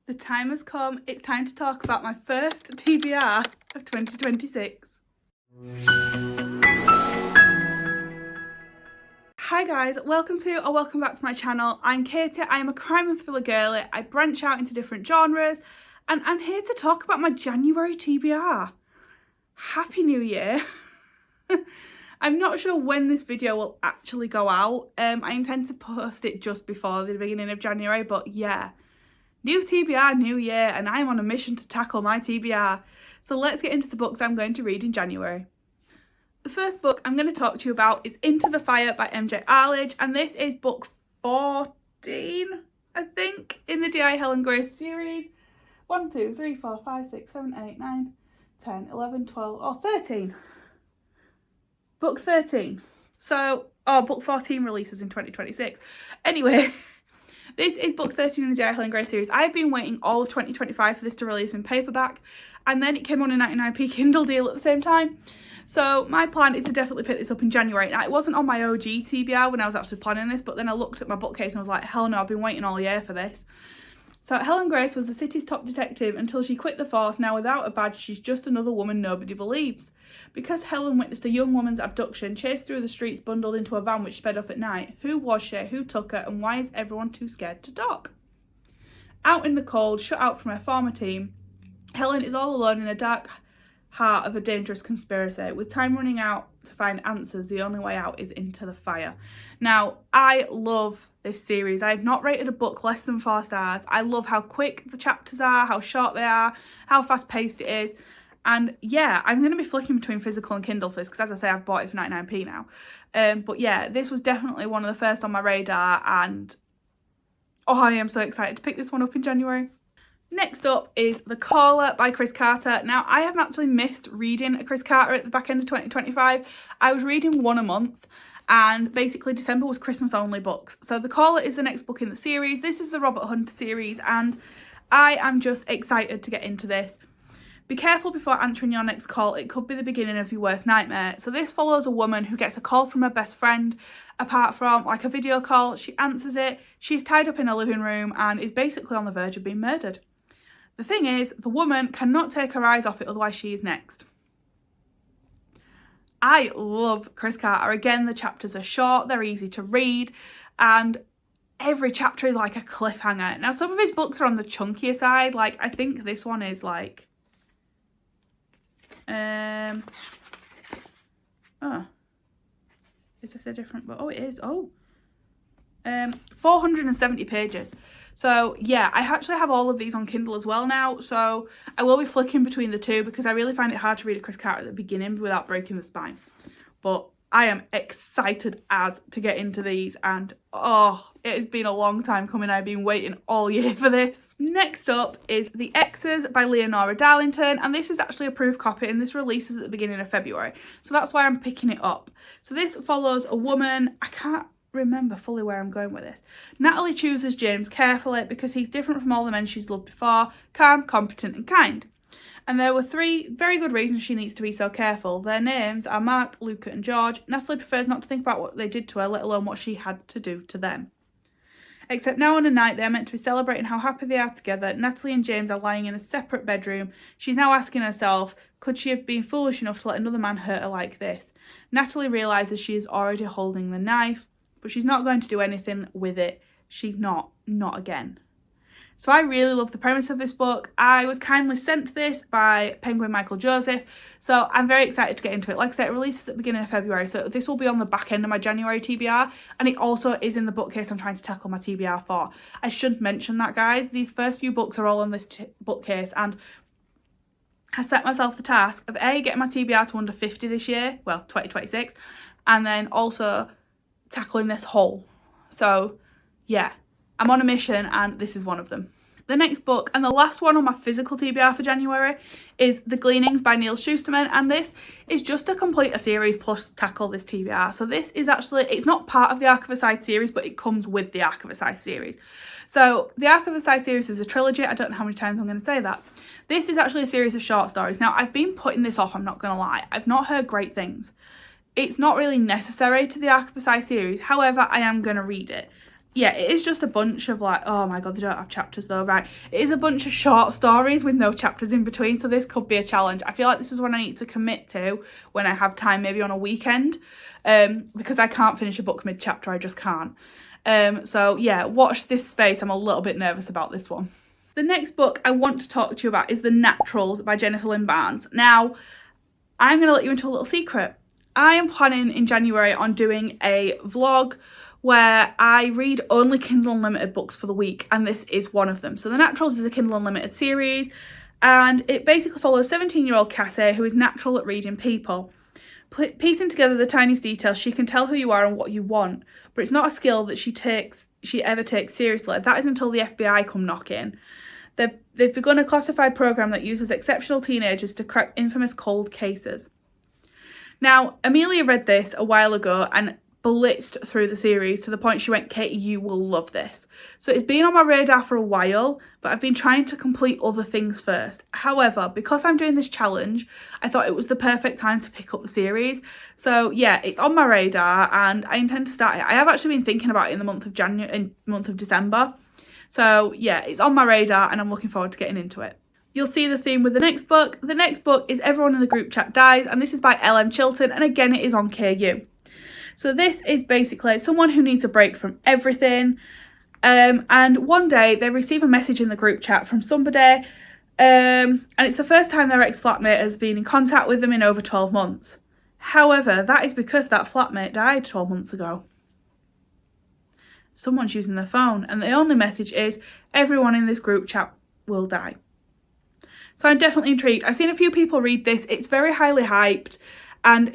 The time has come. It's time to talk about my first TBR of 2026. Hi guys, welcome back to my channel. I'm Katie, I am a crime and thriller girly. I branch out into different genres and I'm here to talk about my January TBR. Happy New Year. I'm not sure when this video will actually go out. I intend to post it just before the beginning of January, but yeah. New TBR, new year, and I'm on a mission to tackle my TBR. So let's get into the books I'm going to read in January. The first book I'm going to talk to you about is Into the Fire by MJ Arledge, and this is book 14, I think, in the D.I. Helen Grace series. 1, 2, 3, 4, 5, 6, 7, 8, 9, 10, 11, 12, or 13. Book 13. So, book 14 releases in 2026. Anyway, this is book 13 in the D.I. Helen Grace series. I've been waiting all of 2025 for this to release in paperback, and then it came on a 99p Kindle deal at the same time. So my plan is to definitely pick this up in January. Now, it wasn't on my OG TBR when I was actually planning this, but then I looked at my bookcase and I was like, hell no, I've been waiting all year for this. So Helen Grace was the city's top detective until she quit the force. Now without a badge, she's just another woman nobody believes. Because Helen witnessed a young woman's abduction, chased through the streets bundled into a van which sped off at night. Who was she? Who took her? And why is everyone too scared to talk? Out in the cold, shut out from her former team, Helen is all alone in a dark heart of a dangerous conspiracy. With time running out to find answers, the only way out is into the fire. Now, I love this series. I have not rated a book less than 4 stars. I love how quick the chapters are, how short they are, how fast paced it is. And yeah, I'm going to be flicking between physical and Kindle for this because, as I say, I've bought it for 99p now. But yeah, this was definitely one of the first on my radar, and I am so excited to pick this one up in January. Next up is The Caller by Chris Carter. Now, I have actually missed reading a Chris Carter at the back end of 2025. I was reading one a month, and basically December was Christmas only books. So The Caller is the next book in the series. This is the Robert Hunter series, and I am just excited to get into this. Be careful before answering your next call. It could be the beginning of your worst nightmare. So this follows a woman who gets a call from her best friend. Apart from like a video call, she answers it. She's tied up in a living room and is basically on the verge of being murdered. The thing is, the woman cannot take her eyes off it, otherwise she is next. I love Chris Carter. Again, the chapters are short, they're easy to read, and every chapter is like a cliffhanger. Now, some of his books are on the chunkier side. Like, I think this one is like... is this a different book? Oh, it is. 470 pages. So yeah, I actually have all of these on Kindle as well now, so I will be flicking between the two because I really find it hard to read a Chris Carter at the beginning without breaking the spine. But I am excited as to get into these, and it has been a long time coming. I've been waiting all year for this. Next up is The Exes by Leonora Darlington, and this is actually a proof copy, and this releases at the beginning of February, so that's why I'm picking it up. So this follows a woman, I can't remember fully where I'm going with this. Natalie chooses James carefully because he's different from all the men she's loved before, calm, competent and kind. And there were 3 very good reasons she needs to be so careful. Their names are Mark, Luca and George. Natalie prefers not to think about what they did to her, let alone what she had to do to them. Except now on a night they are meant to be celebrating how happy they are together, Natalie and James are lying in a separate bedroom. She's now asking herself, could she have been foolish enough to let another man hurt her like this? Natalie realises she is already holding the knife, but she's not going to do anything with it. She's not again. So I really love the premise of this book. I was kindly sent this by Penguin Michael Joseph, so I'm very excited to get into it. Like I said, it releases at the beginning of February, so this will be on the back end of my January TBR, and it also is in the bookcase I'm trying to tackle my TBR for. I should mention that, guys. These first few books are all on this bookcase, and I set myself the task of getting my TBR to under 50 this year, well, 2026, and then also tackling this whole. So yeah, I'm on a mission and this is one of them. The next book and the last one on my physical TBR for January is The Gleanings by Neil Shusterman, and this is just to complete a series plus tackle this TBR. So this is actually, it's not part of the Ark of the Side series, but it comes with the Ark of the Side series. So the Ark of the Side series is a trilogy. I don't know how many times I'm going to say that. This is actually a series of short stories. Now, I've been putting this off, I'm not going to lie. I've not heard great things. It's not really necessary to the Ark of the Side series. However, I am going to read it. yeah, it is just a bunch of like, oh my god, they don't have chapters though, right? It is a bunch of short stories with no chapters in between, so this could be a challenge. I feel like this is one I need to commit to when I have time, maybe on a weekend, because I can't finish a book mid-chapter, I just can't. So yeah, watch this space. I'm a little bit nervous about this one. The next book I want to talk to you about is The Naturals by Jennifer Lynn Barnes. Now, I'm going to let you into a little secret. I am planning in January on doing a vlog where I read only Kindle Unlimited books for the week, and this is one of them. So The Naturals is a Kindle Unlimited series, and it basically follows 17-year-old Cassie, who is natural at reading people. Piecing together the tiniest details, she can tell who you are and what you want, but it's not a skill that she ever takes seriously. That is until the FBI come knocking. They've begun a classified program that uses exceptional teenagers to crack infamous cold cases. Now, Amelia read this a while ago and blitzed through the series to the point she went, Katie, you will love this. So it's been on my radar for a while, but I've been trying to complete other things first. However, because I'm doing this challenge, I thought it was the perfect time to pick up the series. So yeah, it's on my radar and I intend to start it. I have actually been thinking about it in the month of December. So yeah, it's on my radar and I'm looking forward to getting into it. You'll see the theme with the next book. The next book is Everyone in the Group Chat Dies, and this is by L.M. Chilton, and again it is on KU. So this is basically someone who needs a break from everything, and one day they receive a message in the group chat from somebody, and it's the first time their ex-flatmate has been in contact with them in over 12 months. However, that is because that flatmate died 12 months ago. Someone's using their phone, and the only message is, everyone in this group chat will die. So I'm definitely intrigued. I've seen a few people read this. It's very highly hyped, and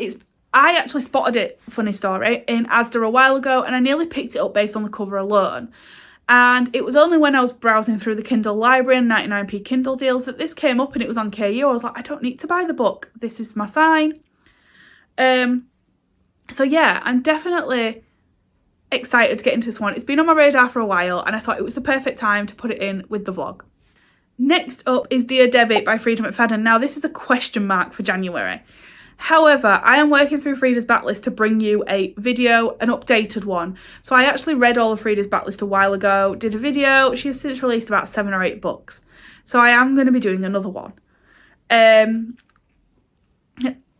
I actually spotted it, funny story, in Asda a while ago, and I nearly picked it up based on the cover alone. And it was only when I was browsing through the Kindle library and 99p Kindle deals that this came up and it was on KU. I was like, I don't need to buy the book. This is my sign. So yeah, I'm definitely excited to get into this one. It's been on my radar for a while and I thought it was the perfect time to put it in with the vlog. Next up is Dear Debbie by Frida McFadden. Now this is a question mark for January. However, I am working through Frida's backlist to bring you a video, an updated one. So I actually read all of Frida's backlist a while ago, did a video. She has since released about 7 or 8 books. So I am going to be doing another one.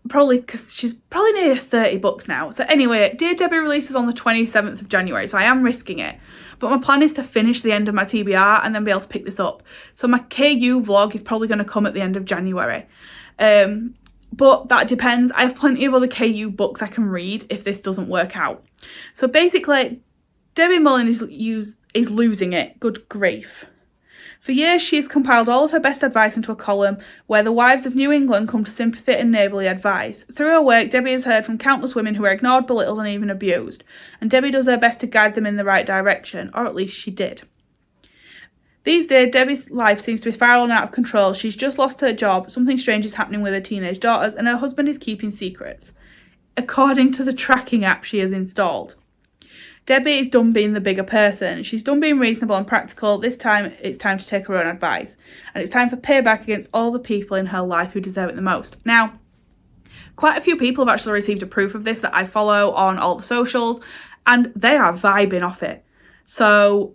Probably because she's probably near 30 books now. So anyway, Dear Debbie releases on the 27th of January, so I am risking it. But my plan is to finish the end of my TBR and then be able to pick this up. So my KU vlog is probably going to come at the end of January. But that depends. I have plenty of other KU books I can read if this doesn't work out. So basically, Debbie Mullen is losing it. Good grief. For years, she has compiled all of her best advice into a column where the wives of New England come to sympathy and neighbourly advice. Through her work, Debbie has heard from countless women who are ignored, belittled and even abused. And Debbie does her best to guide them in the right direction, or at least she did. These days, Debbie's life seems to be spiralling out of control. She's just lost her job, something strange is happening with her teenage daughters, and her husband is keeping secrets, according to the tracking app she has installed. Debbie is done being the bigger person. She's done being reasonable and practical. This time, it's time to take her own advice. And it's time for payback against all the people in her life who deserve it the most. Now, quite a few people have actually received a proof of this that I follow on all the socials, and they are vibing off it. So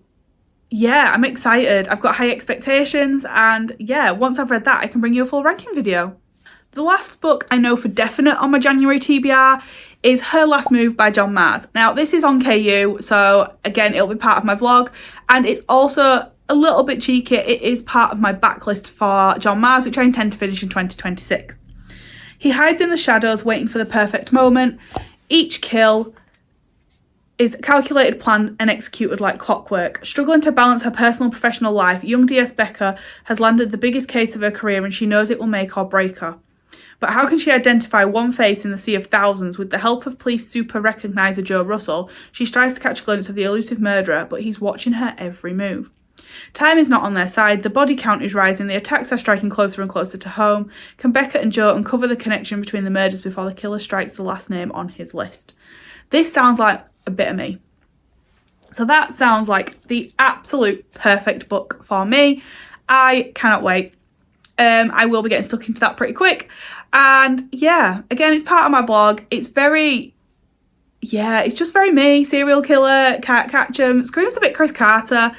yeah, I'm excited. I've got high expectations, and yeah, once I've read that, I can bring you a full ranking video. The last book I know for definite on my January TBR is Her Last Move by John Mars. Now, this is on KU, so again, it'll be part of my vlog, and it's also a little bit cheeky. It is part of my backlist for John Mars, which I intend to finish in 2026. He hides in the shadows, waiting for the perfect moment. Each kill is calculated, planned and executed like clockwork. Struggling to balance her personal and professional life, young D.S. Becker has landed the biggest case of her career and she knows it will make or break her. But how can she identify one face in the sea of thousands? With the help of police super recogniser Joe Russell, she tries to catch a glimpse of the elusive murderer, but he's watching her every move. Time is not on their side, the body count is rising, the attacks are striking closer and closer to home. Can Becker and Joe uncover the connection between the murders before the killer strikes the last name on his list? This sounds like a bit of me. So that sounds like the absolute perfect book for me. I cannot wait. I will be getting stuck into that pretty quick. And yeah, again, it's part of my blog. It's very, yeah, it's just very me. Serial killer, cat catchem, screams a bit Chris Carter.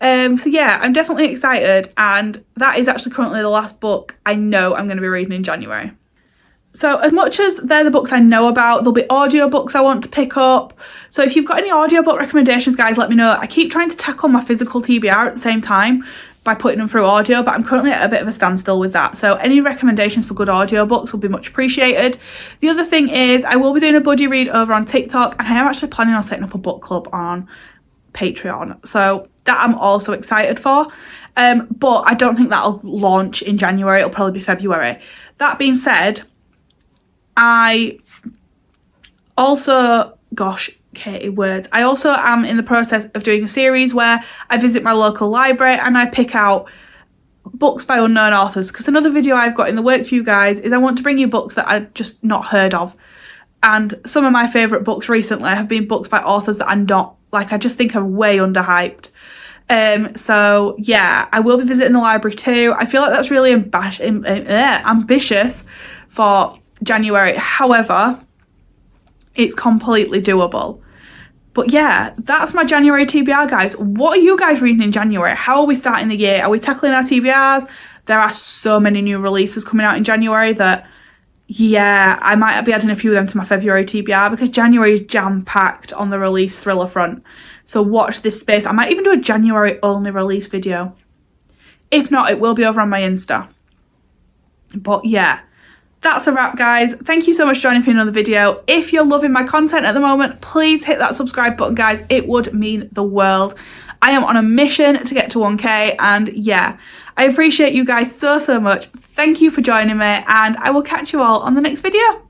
So yeah, I'm definitely excited, and that is actually currently the last book I know I'm going to be reading in January. So as much as they're the books I know about, there'll be audiobooks I want to pick up. So if you've got any audiobook recommendations, guys, let me know. I keep trying to tackle my physical TBR at the same time by putting them through audio, but I'm currently at a bit of a standstill with that. So any recommendations for good audiobooks will be much appreciated. The other thing is I will be doing a buddy read over on TikTok, and I am actually planning on setting up a book club on Patreon. So that I'm also excited for. But I don't think that'll launch in January. It'll probably be February. That being said, I also, gosh, Katie, words. I also am in the process of doing a series where I visit my local library and I pick out books by unknown authors, because another video I've got in the work for you guys is I want to bring you books that I've just not heard of. And some of my favourite books recently have been books by authors that I'm not, like, I just think are way underhyped. So yeah, I will be visiting the library too. I feel like that's really ambitious for January. However, it's completely doable. But yeah, that's my January TBR, guys. What are you guys reading in January? How are we starting the year? Are we tackling our TBRs? There are so many new releases coming out in January that, yeah, I might be adding a few of them to my February TBR, because January is jam-packed on the release thriller front. So watch this space. I might even do a January only release video. If not, it will be over on my Insta. But yeah, that's a wrap, guys. Thank you so much for joining me for another video. If you're loving my content at the moment, please hit that subscribe button, guys. It would mean the world. I am on a mission to get to 1K, and yeah, I appreciate you guys so much. Thank you for joining me, and I will catch you all on the next video.